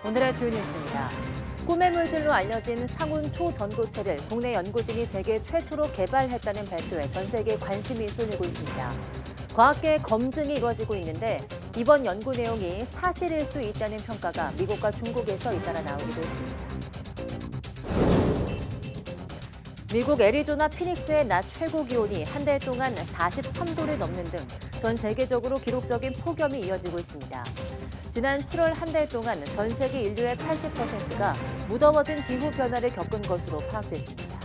오늘의 주요 뉴스입니다. 꿈의 물질로 알려진 상운 초전도체를 국내 연구진이 세계 최초로 개발했다는 발표에 전 세계에 관심이 쏠리고 있습니다. 과학계 검증이 이루어지고 있는데 이번 연구 내용이 사실일 수 있다는 평가가 미국과 중국에서 잇따라 나오기도 했습니다. 미국 애리조나 피닉스의 낮 최고 기온이 한 달 동안 43도를 넘는 등 전 세계적으로 기록적인 폭염이 이어지고 있습니다. 지난 7월 한 달 동안 전 세계 인류의 80%가 무더워진 기후 변화를 겪은 것으로 파악됐습니다.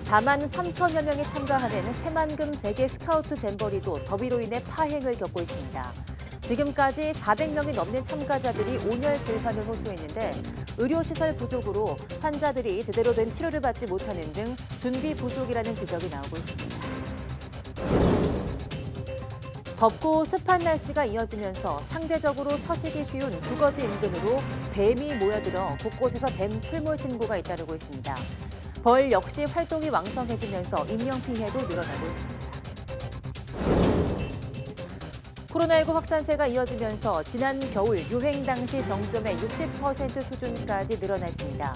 4만 3천여 명이 참가하는 새만금 세계 스카우트 잼버리도 더위로 인해 파행을 겪고 있습니다. 지금까지 400명이 넘는 참가자들이 온열 질환을 호소했는데 의료시설 부족으로 환자들이 제대로 된 치료를 받지 못하는 등 준비 부족이라는 지적이 나오고 있습니다. 덥고 습한 날씨가 이어지면서 상대적으로 서식이 쉬운 주거지 인근으로 뱀이 모여들어 곳곳에서 뱀 출몰 신고가 잇따르고 있습니다. 벌 역시 활동이 왕성해지면서 인명피해도 늘어나고 있습니다. 코로나19 확산세가 이어지면서 지난 겨울 유행 당시 정점의 60% 수준까지 늘어났습니다.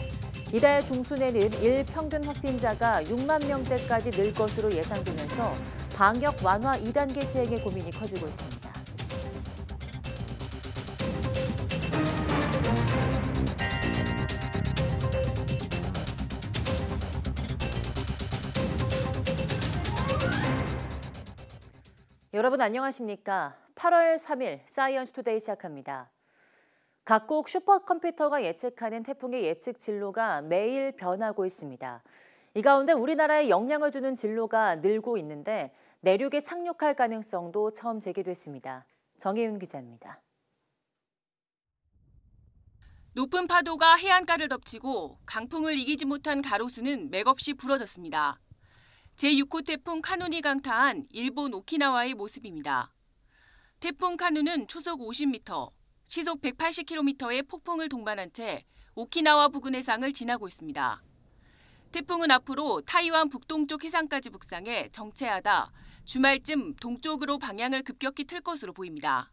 이달 중순에는 일 평균 확진자가 6만 명대까지 늘 것으로 예상되면서 방역 완화 2단계 시행의 고민이 커지고 있습니다. 여러분 안녕하십니까? 8월 3일 사이언스 투데이 시작합니다. 각국 슈퍼컴퓨터가 예측하는 태풍의 예측 진로가 매일 변하고 있습니다. 이 가운데 우리나라에 영향을 주는 진로가 늘고 있는데 내륙에 상륙할 가능성도 처음 제기됐습니다. 정혜윤 기자입니다. 높은 파도가 해안가를 덮치고 강풍을 이기지 못한 가로수는 맥없이 부러졌습니다. 제6호 태풍 카눈이 강타한 일본 오키나와의 모습입니다. 태풍 카눈은 초속 50m, 시속 180km의 폭풍을 동반한 채 오키나와 부근 해상을 지나고 있습니다. 태풍은 앞으로 타이완 북동쪽 해상까지 북상해 정체하다 주말쯤 동쪽으로 방향을 급격히 틀 것으로 보입니다.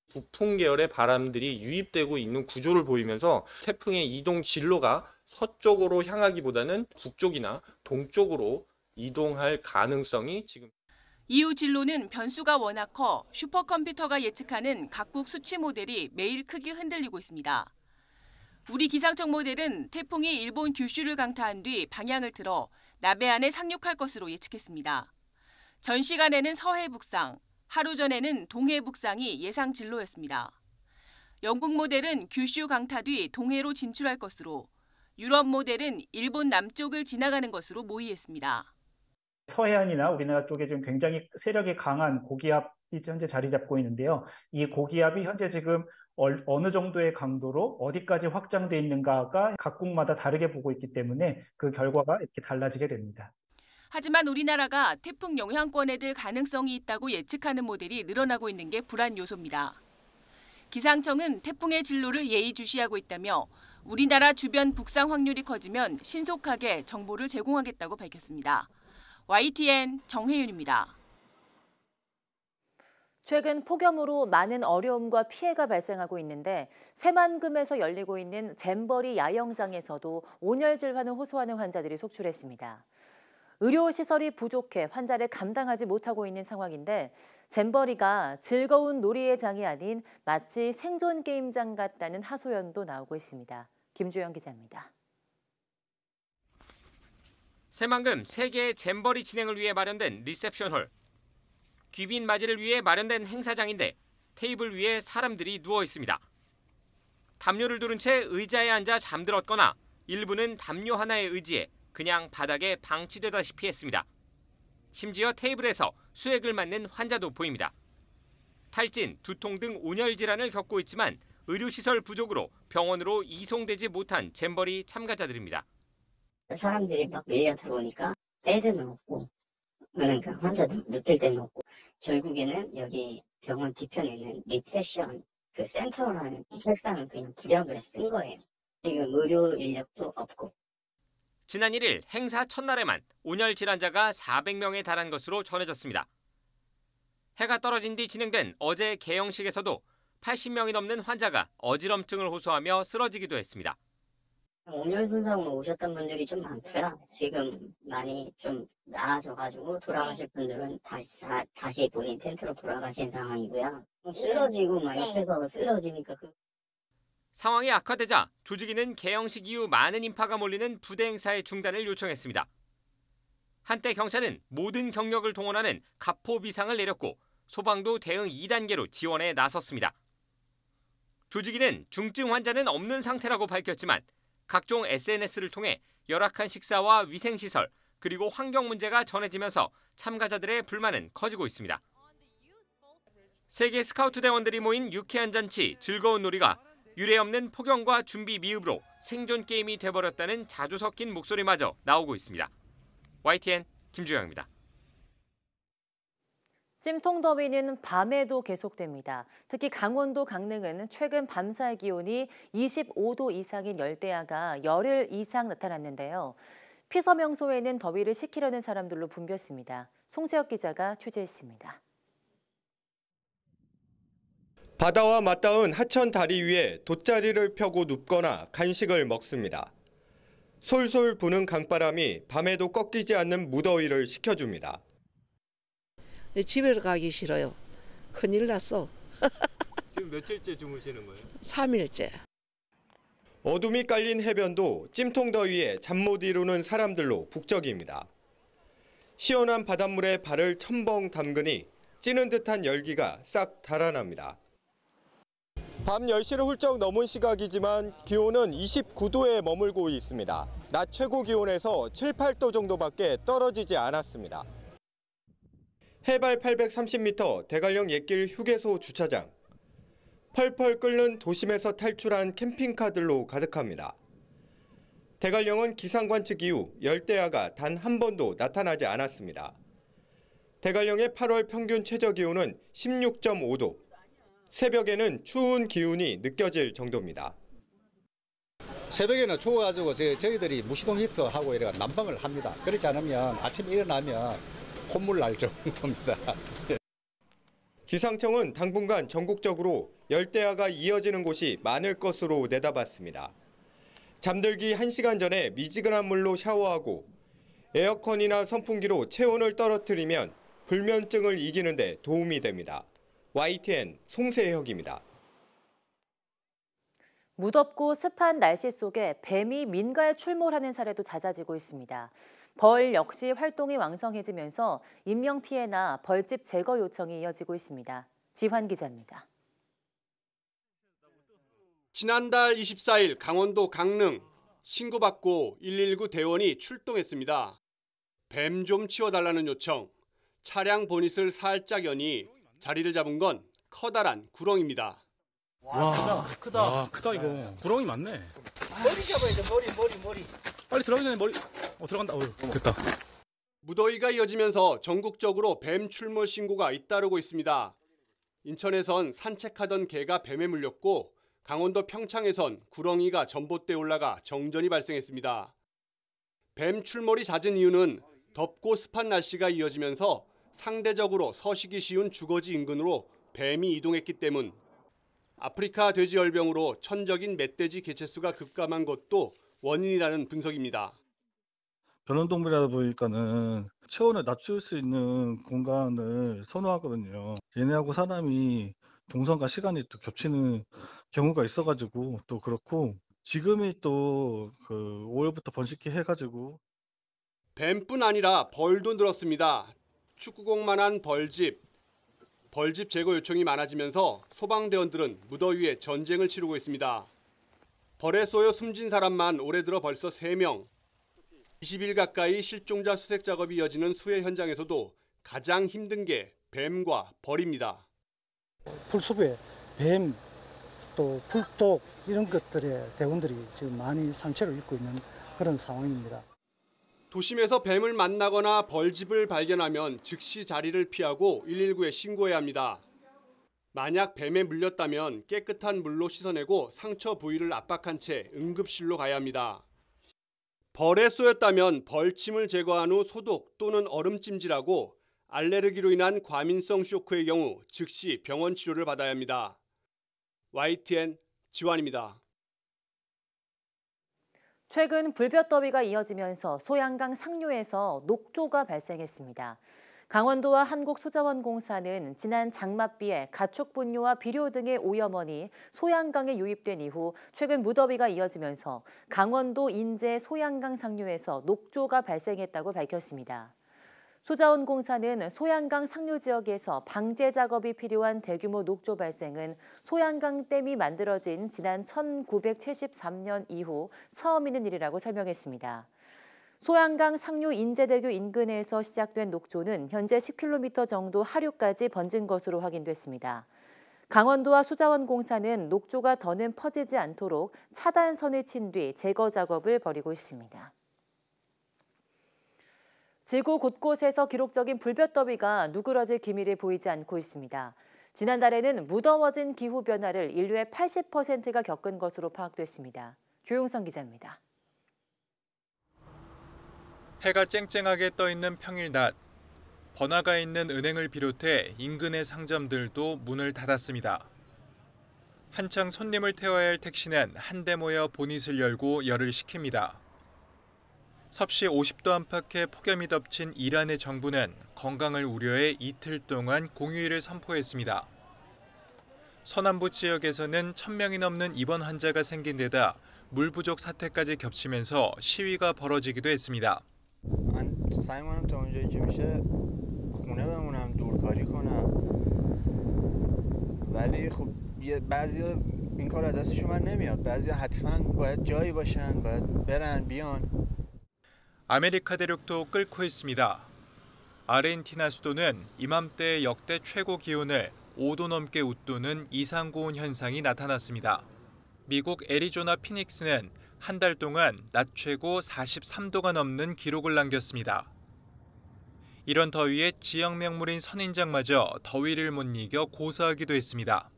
북풍 계열의 바람들이 유입되고 있는 구조를 보이면서 태풍의 이동 진로가 서쪽으로 향하기보다는 북쪽이나 동쪽으로 이동할 가능성이 지금. 이후 진로는 변수가 워낙 커 슈퍼컴퓨터가 예측하는 각국 수치 모델이 매일 크게 흔들리고 있습니다. 우리 기상청 모델은 태풍이 일본 규슈를 강타한 뒤 방향을 틀어 나베안에 상륙할 것으로 예측했습니다. 전 시간에는 서해 북상, 하루 전에는 동해 북상이 예상 진로였습니다. 영국 모델은 규슈 강타 뒤 동해로 진출할 것으로, 유럽 모델은 일본 남쪽을 지나가는 것으로 모의했습니다. 서해안이나 우리나라 쪽에 좀 굉장히 세력이 강한 고기압이 현재 자리 잡고 있는데요. 이 고기압이 현재 지금 어느 정도의 강도로 어디까지 확장돼 있는가가 각국마다 다르게 보고 있기 때문에 그 결과가 이렇게 달라지게 됩니다. 하지만 우리나라가 태풍 영향권에 들 가능성이 있다고 예측하는 모델이 늘어나고 있는 게 불안 요소입니다. 기상청은 태풍의 진로를 예의주시하고 있다며 우리나라 주변 북상 확률이 커지면 신속하게 정보를 제공하겠다고 밝혔습니다. YTN 정혜윤입니다. 최근 폭염으로 많은 어려움과 피해가 발생하고 있는데 새만금에서 열리고 있는 잼버리 야영장에서도 온열 질환을 호소하는 환자들이 속출했습니다. 의료시설이 부족해 환자를 감당하지 못하고 있는 상황인데 잼버리가 즐거운 놀이의 장이 아닌 마치 생존 게임장 같다는 하소연도 나오고 있습니다. 김주영 기자입니다. 새만금 세계의 잼버리 진행을 위해 마련된 리셉션홀. 귀빈 맞이를 위해 마련된 행사장인데 테이블 위에 사람들이 누워 있습니다. 담요를 두른 채 의자에 앉아 잠들었거나 일부는 담요 하나에 의지해 그냥 바닥에 방치되다시피 했습니다. 심지어 테이블에서 수액을 맞는 환자도 보입니다. 탈진, 두통 등 온열 질환을 겪고 있지만 의료시설 부족으로 병원으로 이송되지 못한 잼버리 참가자들입니다. 사람들이 막 밀려 들어오니까 때는 없고 그러니까 환자도 느낄 때는 없고 결국에는 여기 병원 뒤편에 있는 리세션 그 센터라는 책상을 그냥 부적을 쓴 거예요. 지금 의료 인력도 없고. 지난 1일 행사 첫날에만 온열 질환자가 400명에 달한 것으로 전해졌습니다. 해가 떨어진 뒤 진행된 어제 개영식에서도 80명이 넘는 환자가 어지럼증을 호소하며 쓰러지기도 했습니다. 온열 손상으로 오셨던 분들이 좀 많고요. 지금 많이 좀 나아져가지고 돌아가실 분들은 다시 본인 텐트로 돌아가신 상황이고요. 쓰러지고 막 옆에서 쓰러지니까 상황이 악화되자 조직위는 개영식 이후 많은 인파가 몰리는 부대 행사의 중단을 요청했습니다. 한때 경찰은 모든 경력을 동원하는 가포 비상을 내렸고 소방도 대응 2단계로 지원에 나섰습니다. 조직위는 중증 환자는 없는 상태라고 밝혔지만 각종 SNS를 통해 열악한 식사와 위생시설 그리고 환경 문제가 전해지면서 참가자들의 불만은 커지고 있습니다. 세계 스카우트 대원들이 모인 유쾌한 잔치, 즐거운 놀이가 유례없는 폭염과 준비 미흡으로 생존 게임이 돼버렸다는 자주 섞인 목소리마저 나오고 있습니다. YTN 김주영입니다. 찜통 더위는 밤에도 계속됩니다. 특히 강원도 강릉은 최근 밤사이 기온이 25도 이상인 열대야가 열흘 이상 나타났는데요. 피서명소에는 더위를 식히려는 사람들로 붐볐습니다. 송세혁 기자가 취재했습니다. 바다와 맞닿은 하천 다리 위에 돗자리를 펴고 눕거나 간식을 먹습니다. 솔솔 부는 강바람이 밤에도 꺾이지 않는 무더위를 식혀줍니다. 집에 가기 싫어요. 큰일 났어. 지금 며칠째 주무시는 거예요? 3일째. 어둠이 깔린 해변도 찜통 더위에 잠 못 이루는 사람들로 북적입니다. 시원한 바닷물에 발을 첨벙 담그니 찌는 듯한 열기가 싹 달아납니다. 밤 10시를 훌쩍 넘은 시각이지만 기온은 29도에 머물고 있습니다. 낮 최고 기온에서 7, 8도 정도밖에 떨어지지 않았습니다. 해발 830m 대관령 옛길 휴게소 주차장. 펄펄 끓는 도심에서 탈출한 캠핑카들로 가득합니다. 대관령은 기상관측 이후 열대야가 단 한 번도 나타나지 않았습니다. 대관령의 8월 평균 최저기온은 16.5도. 새벽에는 추운 기운이 느껴질 정도입니다. 새벽에는 추워가지고 저희들이 무시동 히터하고 이렇게 난방을 합니다. 그렇지 않으면 아침에 일어나면 콧물 날 정도입니다. 기상청은 당분간 전국적으로 열대야가 이어지는 곳이 많을 것으로 내다봤습니다. 잠들기 1시간 전에 미지근한 물로 샤워하고 에어컨이나 선풍기로 체온을 떨어뜨리면 불면증을 이기는 데 도움이 됩니다. YTN 송세혁입니다. 무덥고 습한 날씨 속에 뱀이 민가에 출몰하는 사례도 잦아지고 있습니다. 벌 역시 활동이 왕성해지면서 인명피해나 벌집 제거 요청이 이어지고 있습니다. 지환 기자입니다. 지난달 24일 강원도 강릉 신고받고 119 대원이 출동했습니다. 뱀 좀 치워달라는 요청. 차량 보닛을 살짝 여니 자리를 잡은 건 커다란 구렁입니다. 와, 크다. 와, 크다 이거. 구렁이 많네. 머리 잡아야 돼. 머리. 빨리 들어가기 전에 머리. 들어간다. 됐다. 무더위가 이어지면서 전국적으로 뱀 출몰 신고가 잇따르고 있습니다. 인천에선 산책하던 개가 뱀에 물렸고 강원도 평창에선 구렁이가 전봇대에 올라가 정전이 발생했습니다. 뱀 출몰이 잦은 이유는 덥고 습한 날씨가 이어지면서 상대적으로 서식이 쉬운 주거지 인근으로 뱀이 이동했기 때문. 아프리카 돼지열병으로 천적인 멧돼지 개체수가 급감한 것도 원인이라는 분석입니다. 변온동물이다 보니까는 체온을 낮출 수 있는 공간을 선호하거든요. 얘네하고 사람이 동선과 시간이 또 겹치는 경우가 있어가지고 또 그렇고 지금이 또 그 5월부터 번식기 해가지고 뱀뿐 아니라 벌도 늘었습니다. 축구공만한 벌집 제거 요청이 많아지면서 소방대원들은 무더위에 전쟁을 치르고 있습니다. 벌에 쏘여 숨진 사람만 올해 들어 벌써 3명. 20일 가까이 실종자 수색 작업이 이어지는 수해 현장에서도 가장 힘든 게 뱀과 벌입니다. 풀숲에 뱀, 또 풀독 이런 것들의 대원들이 지금 많이 상처를 입고 있는 그런 상황입니다. 도심에서 뱀을 만나거나 벌집을 발견하면 즉시 자리를 피하고 119에 신고해야 합니다. 만약 뱀에 물렸다면 깨끗한 물로 씻어내고 상처 부위를 압박한 채 응급실로 가야 합니다. 벌에 쏘였다면 벌침을 제거한 후 소독 또는 얼음찜질하고 알레르기로 인한 과민성 쇼크의 경우 즉시 병원 치료를 받아야 합니다. YTN 지환입니다. 최근 불볕더위가 이어지면서 소양강 상류에서 녹조가 발생했습니다. 강원도와 한국수자원공사는 지난 장맛비에 가축분뇨와 비료 등의 오염원이 소양강에 유입된 이후 최근 무더위가 이어지면서 강원도 인제 소양강 상류에서 녹조가 발생했다고 밝혔습니다. 수자원공사는 소양강 상류 지역에서 방제 작업이 필요한 대규모 녹조 발생은 소양강 댐이 만들어진 지난 1973년 이후 처음 있는 일이라고 설명했습니다. 소양강 상류 인제대교 인근에서 시작된 녹조는 현재 10km 정도 하류까지 번진 것으로 확인됐습니다. 강원도와 수자원공사는 녹조가 더는 퍼지지 않도록 차단선을 친 뒤 제거 작업을 벌이고 있습니다. 지구 곳곳에서 기록적인 불볕더위가 누그러질 기미를 보이지 않고 있습니다. 지난달에는 무더워진 기후변화를 인류의 80%가 겪은 것으로 파악됐습니다. 조용성 기자입니다. 해가 쨍쨍하게 떠있는 평일 낮, 번화가에 있는 은행을 비롯해 인근의 상점들도 문을 닫았습니다. 한창 손님을 태워야 할 택시는 한데 모여 보닛을 열고 열을 식힙니다. 섭씨 50도 안팎의 폭염이 덮친 이란의 정부는 건강을 우려해 이틀 동안 공휴일을 선포했습니다. 서남부 지역에서는 1000명이 넘는 입원 환자가 생긴 데다 물 부족 사태까지 겹치면서 시위가 벌어지기도 했습니다. من سعی می‌کنم تا اونجایی که میشه خونه بمونم دورکاری کنم ولی خب بعضیا این کار از دستشون بر نمیاد بعضیا حتما باید جایی باشن باید برن بیان 아메리카 대륙도 끓고 있습니다. 아르헨티나 수도는 이맘때 역대 최고 기온을 5도 넘게 웃도는 이상 고온 현상이 나타났습니다. 미국 애리조나 피닉스는 한 달 동안 낮 최고 43도가 넘는 기록을 남겼습니다. 이런 더위에 지역 명물인 선인장마저 더위를 못 이겨 고사하기도 했습니다.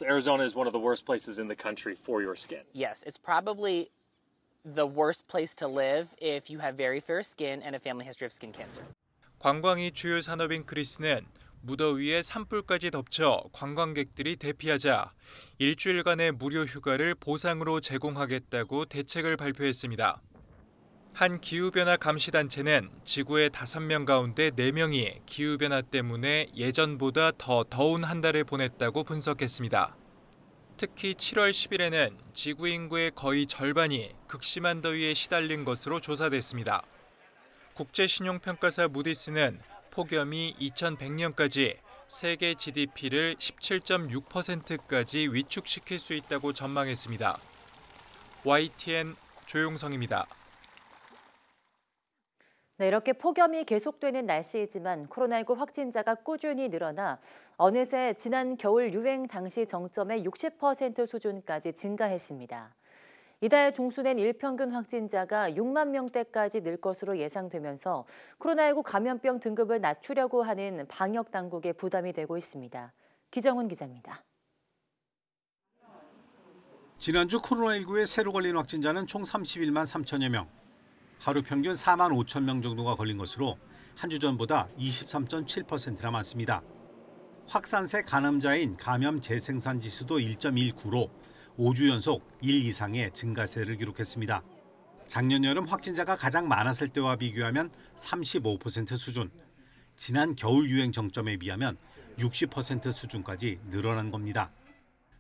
Arizona is one of the worst places in the country for your skin. Yes, it's probably the worst place to live if you have very fair skin and a family history of skin cancer. 관광이 주요 산업인 그리스는 무더위에 산불까지 덮쳐 관광객들이 대피하자 일주일간의 무료 휴가를 보상으로 제공하겠다고 대책을 발표했습니다. 한 기후변화 감시단체는 지구의 5명 가운데 4명이 기후변화 때문에 예전보다 더 더운 한 달을 보냈다고 분석했습니다. 특히 7월 10일에는 지구 인구의 거의 절반이 극심한 더위에 시달린 것으로 조사됐습니다. 국제신용평가사 무디스는 폭염이 2100년까지 세계 GDP를 17.6%까지 위축시킬 수 있다고 전망했습니다. YTN 조용성입니다. 네, 이렇게 폭염이 계속되는 날씨이지만 코로나19 확진자가 꾸준히 늘어나 어느새 지난 겨울 유행 당시 정점의 60% 수준까지 증가했습니다. 이달 중순엔 일평균 확진자가 6만 명대까지 늘 것으로 예상되면서 코로나19 감염병 등급을 낮추려고 하는 방역 당국의 부담이 되고 있습니다. 기정훈 기자입니다. 지난주 코로나19에 새로 걸린 확진자는 총 31만 3천여 명. 하루 평균 4만 5천 명 정도가 걸린 것으로 한 주 전보다 23.7%나 많습니다. 확산세 가늠자인 감염 재생산 지수도 1.19로 5주 연속 1 이상의 증가세를 기록했습니다. 작년 여름 확진자가 가장 많았을 때와 비교하면 35% 수준, 지난 겨울 유행 정점에 비하면 60% 수준까지 늘어난 겁니다.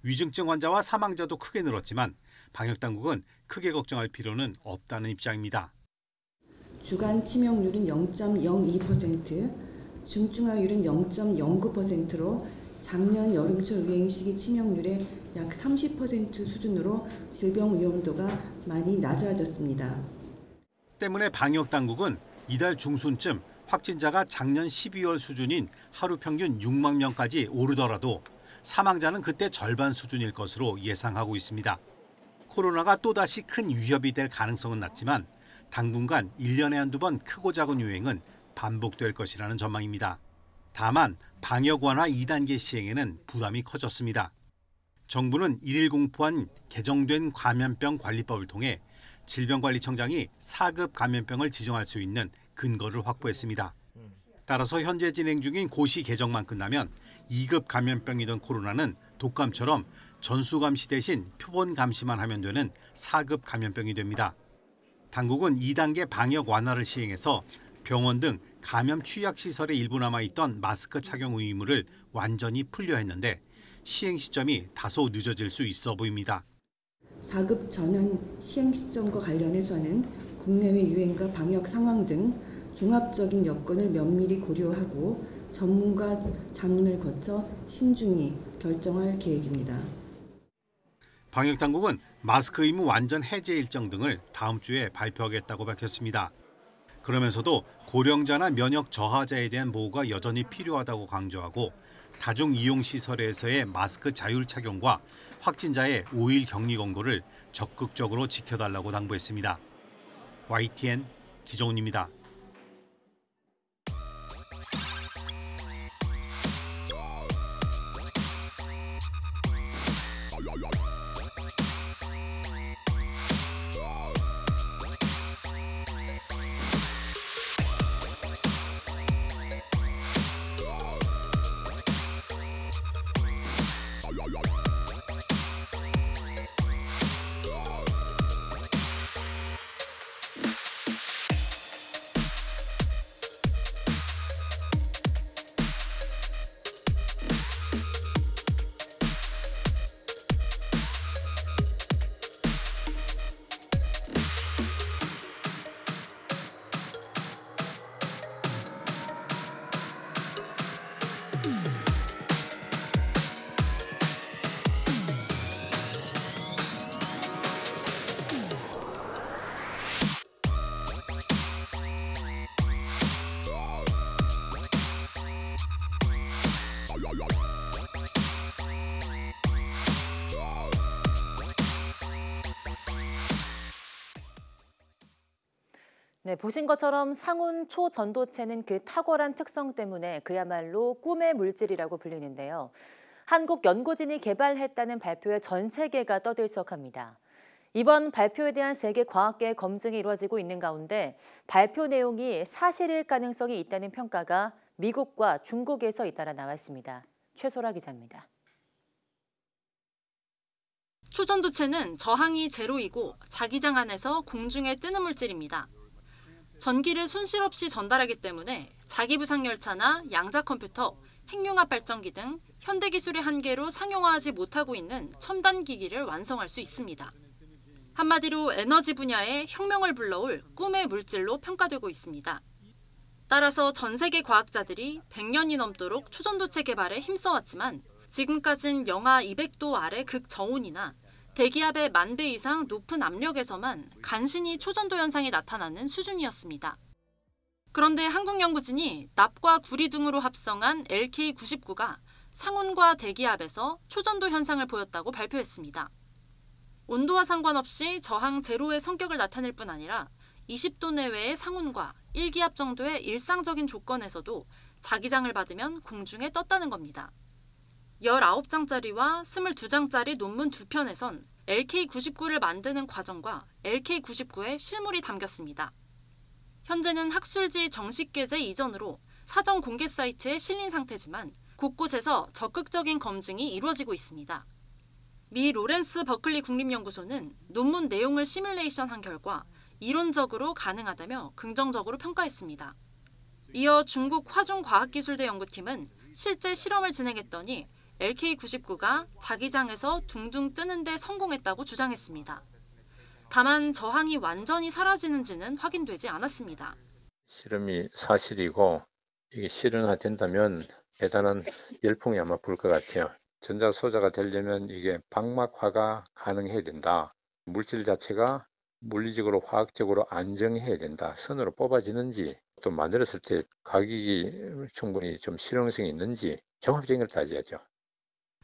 위중증 환자와 사망자도 크게 늘었지만 방역당국은 크게 걱정할 필요는 없다는 입장입니다. 주간 치명률은 0.02%, 중증화율은 0.09%로 작년 여름철 유행 시기 치명률의 약 30% 수준으로 질병 위험도가 많이 낮아졌습니다. 때문에 방역당국은 이달 중순쯤 확진자가 작년 12월 수준인 하루 평균 6만 명까지 오르더라도 사망자는 그때 절반 수준일 것으로 예상하고 있습니다. 코로나가 또다시 큰 위협이 될 가능성은 낮지만 당분간 1년에 한두 번 크고 작은 유행은 반복될 것이라는 전망입니다. 다만 방역 완화 2단계 시행에는 부담이 커졌습니다. 정부는 1일 공포한 개정된 감염병 관리법을 통해 질병관리청장이 4급 감염병을 지정할 수 있는 근거를 확보했습니다. 따라서 현재 진행 중인 고시 개정만 끝나면 2급 감염병이던 코로나는 독감처럼 전수감시 대신 표본 감시만 하면 되는 4급 감염병이 됩니다. 당국은 2단계 방역 완화를 시행해서 병원 등 감염 취약시설에 일부 남아있던 마스크 착용 의무를 완전히 풀려 했는데 시행 시점이 다소 늦어질 수 있어 보입니다. 4급 전환 시행 시점과 관련해서는 국내외 유행과 방역 상황 등 종합적인 여건을 면밀히 고려하고 전문가 자문을 거쳐 신중히 결정할 계획입니다. 방역당국은 마스크 의무 완전 해제 일정 등을 다음 주에 발표하겠다고 밝혔습니다. 그러면서도 고령자나 면역 저하자에 대한 보호가 여전히 필요하다고 강조하고 다중이용시설에서의 마스크 자율 착용과 확진자의 5일 격리 권고를 적극적으로 지켜달라고 당부했습니다. YTN 기정훈입니다. 네, 보신 것처럼 상온 초전도체는 그 탁월한 특성 때문에 그야말로 꿈의 물질이라고 불리는데요. 한국 연구진이 개발했다는 발표에 전 세계가 떠들썩합니다. 이번 발표에 대한 세계 과학계의 검증이 이루어지고 있는 가운데 발표 내용이 사실일 가능성이 있다는 평가가 미국과 중국에서 잇따라 나왔습니다. 최소라 기자입니다. 초전도체는 저항이 제로이고 자기장 안에서 공중에 뜨는 물질입니다. 전기를 손실 없이 전달하기 때문에 자기부상열차나 양자컴퓨터, 핵융합 발전기 등 현대 기술의 한계로 상용화하지 못하고 있는 첨단 기기를 완성할 수 있습니다. 한마디로 에너지 분야에 혁명을 불러올 꿈의 물질로 평가되고 있습니다. 따라서 전 세계 과학자들이 100년이 넘도록 초전도체 개발에 힘써왔지만 지금까진 영하 200도 아래 극저온이나 대기압의 10,000배 이상 높은 압력에서만 간신히 초전도 현상이 나타나는 수준이었습니다. 그런데 한국 연구진이 납과 구리 등으로 합성한 LK99가 상온과 대기압에서 초전도 현상을 보였다고 발표했습니다. 온도와 상관없이 저항 제로의 성격을 나타낼 뿐 아니라 20도 내외의 상온과 1기압 정도의 일상적인 조건에서도 자기장을 받으면 공중에 떴다는 겁니다. 19장짜리와 22장짜리 논문 2편에선 LK99를 만드는 과정과 LK99의 실물이 담겼습니다. 현재는 학술지 정식 게재 이전으로 사전 공개 사이트에 실린 상태지만 곳곳에서 적극적인 검증이 이루어지고 있습니다. 미 로렌스 버클리 국립연구소는 논문 내용을 시뮬레이션한 결과 이론적으로 가능하다며 긍정적으로 평가했습니다. 이어 중국 화중과학기술대 연구팀은 실제 실험을 진행했더니 LK99가 자기장에서 둥둥 뜨는 데 성공했다고 주장했습니다. 다만 저항이 완전히 사라지는지는 확인되지 않았습니다. 실험이 사실이고 이게 실현화된다면 대단한 열풍이 아마 불 것 같아요. 전자소자가 되려면 이게 방막화가 가능해야 된다. 물질 자체가 물리적으로 화학적으로 안정해야 된다. 선으로 뽑아지는지 또 만들었을 때 가격이 충분히 좀 실용성이 있는지 종합적인 걸 따져야죠.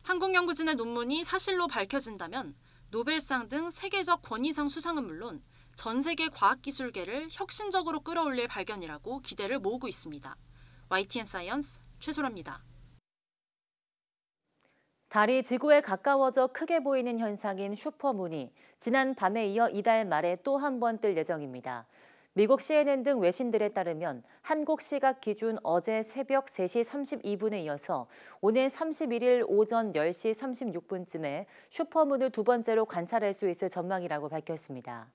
한국 연구진의 논문이 사실로 밝혀진다면 노벨상 등 세계적 권위상 수상은 물론 전 세계 과학기술계를 혁신적으로 끌어올릴 발견이라고 기대를 모으고 있습니다. YTN 사이언스 최소라입니다. 달이 지구에 가까워져 크게 보이는 현상인 슈퍼문이 지난 밤에 이어 이달 말에 또 한 번 뜰 예정입니다. 미국 CNN 등 외신들에 따르면 한국 시각 기준 어제 새벽 3시 32분에 이어서 오늘 31일 오전 10시 36분쯤에 슈퍼문을 두 번째로 관찰할 수 있을 전망이라고 밝혔습니다.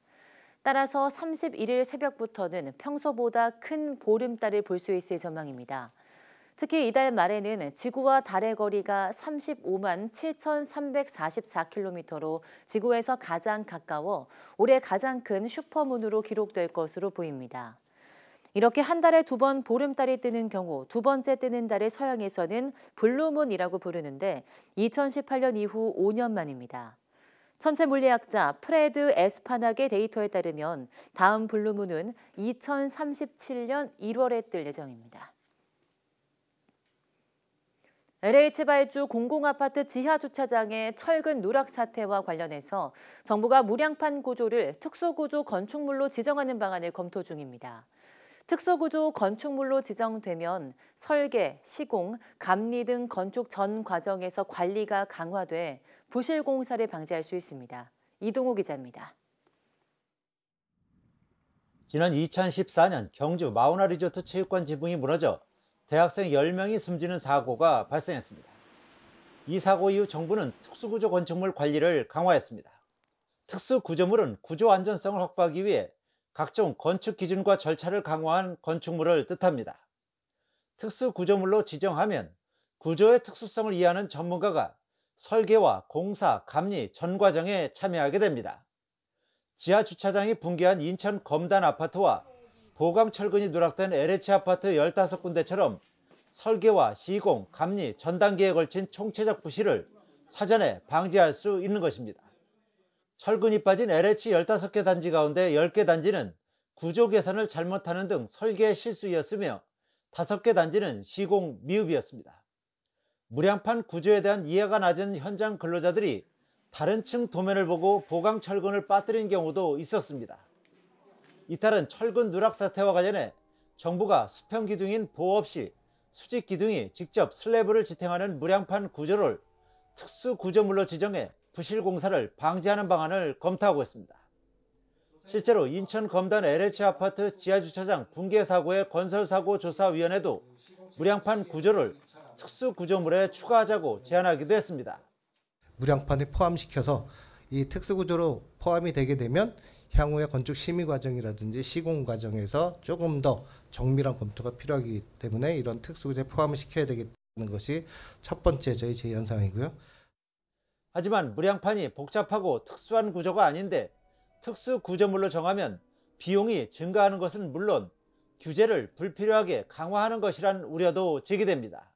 따라서 31일 새벽부터는 평소보다 큰 보름달을 볼 수 있을 전망입니다. 특히 이달 말에는 지구와 달의 거리가 35만 7,344km로 지구에서 가장 가까워 올해 가장 큰 슈퍼문으로 기록될 것으로 보입니다. 이렇게 한 달에 2번 보름달이 뜨는 경우 두 번째 뜨는 달을 서양에서는 블루문이라고 부르는데 2018년 이후 5년 만입니다. 천체 물리학자 프레드 에스파낙의 데이터에 따르면 다음 블루문은 2037년 1월에 뜰 예정입니다. LH 발주 공공아파트 지하주차장의 철근 누락 사태와 관련해서 정부가 무량판 구조를 특수구조 건축물로 지정하는 방안을 검토 중입니다. 특수구조 건축물로 지정되면 설계, 시공, 감리 등 건축 전 과정에서 관리가 강화돼 부실 공사를 방지할 수 있습니다. 이동호 기자입니다. 지난 2014년 경주 마우나 리조트 체육관 지붕이 무너져 대학생 10명이 숨지는 사고가 발생했습니다. 이 사고 이후 정부는 특수구조 건축물 관리를 강화했습니다. 특수구조물은 구조 안전성을 확보하기 위해 각종 건축 기준과 절차를 강화한 건축물을 뜻합니다. 특수구조물로 지정하면 구조의 특수성을 이해하는 전문가가 설계와 공사, 감리 전 과정에 참여하게 됩니다. 지하 주차장이 붕괴한 인천 검단 아파트와 보강 철근이 누락된 LH 아파트 15군데처럼 설계와 시공, 감리 전 단계에 걸친 총체적 부실을 사전에 방지할 수 있는 것입니다. 철근이 빠진 LH 15개 단지 가운데 10개 단지는 구조 계산을 잘못하는 등 설계 실수였으며 5개 단지는 시공 미흡이었습니다. 무량판 구조에 대한 이해가 낮은 현장 근로자들이 다른 층 도면을 보고 보강 철근을 빠뜨린 경우도 있었습니다. 이탈은 철근 누락 사태와 관련해 정부가 수평 기둥인 보호 없이 수직 기둥이 직접 슬래브를 지탱하는 무량판 구조를 특수 구조물로 지정해 부실 공사를 방지하는 방안을 검토하고 있습니다. 실제로 인천 검단 LH 아파트 지하주차장 붕괴 사고의 건설사고조사위원회도 무량판 구조를 특수 구조물에 추가하자고 제안하기도 했습니다. 무량판에 포함시켜서 이 특수구조로 포함이 되게 되면 향후의 건축 심의 과정이라든지 시공 과정에서 조금 더 정밀한 검토가 필요하기 때문에 이런 특수구조에 포함을 시켜야 되겠다는 것이 첫 번째 저희 제안 사항이고요. 하지만 무량판이 복잡하고 특수한 구조가 아닌데 특수구조물로 정하면 비용이 증가하는 것은 물론 규제를 불필요하게 강화하는 것이란 우려도 제기됩니다.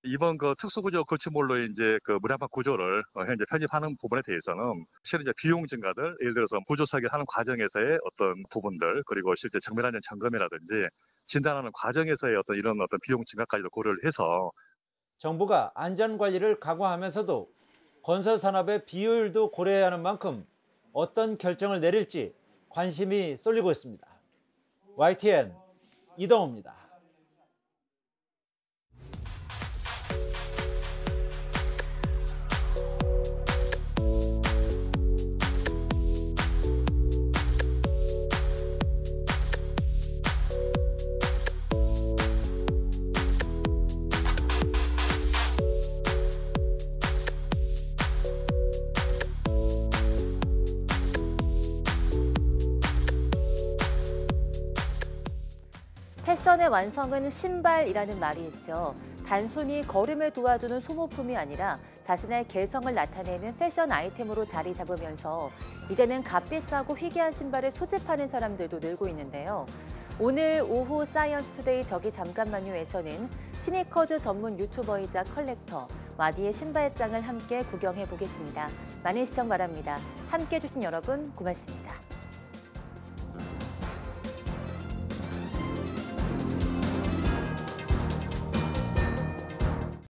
이번 특수구조 건축물로 이제 무량판 구조를 현재 편입하는 부분에 대해서는 실은 이제 비용 증가들, 예를 들어서 구조 설계하는 과정에서의 어떤 부분들, 그리고 실제 정밀한 점검이라든지 진단하는 과정에서의 이런 비용 증가까지도 고려를 해서 정부가 안전 관리를 강화하면서도 건설 산업의 비효율도 고려해야 하는 만큼 어떤 결정을 내릴지 관심이 쏠리고 있습니다. YTN 이동호입니다. 패션의 완성은 신발이라는 말이 있죠. 단순히 걸음을 도와주는 소모품이 아니라 자신의 개성을 나타내는 패션 아이템으로 자리 잡으면서 이제는 값비싸고 희귀한 신발을 수집하는 사람들도 늘고 있는데요. 오늘 오후 사이언스 투데이 저기 잠깐만요에서는 스니커즈 전문 유튜버이자 컬렉터 와디의 신발장을 함께 구경해 보겠습니다. 많은 시청 바랍니다. 함께해 주신 여러분 고맙습니다.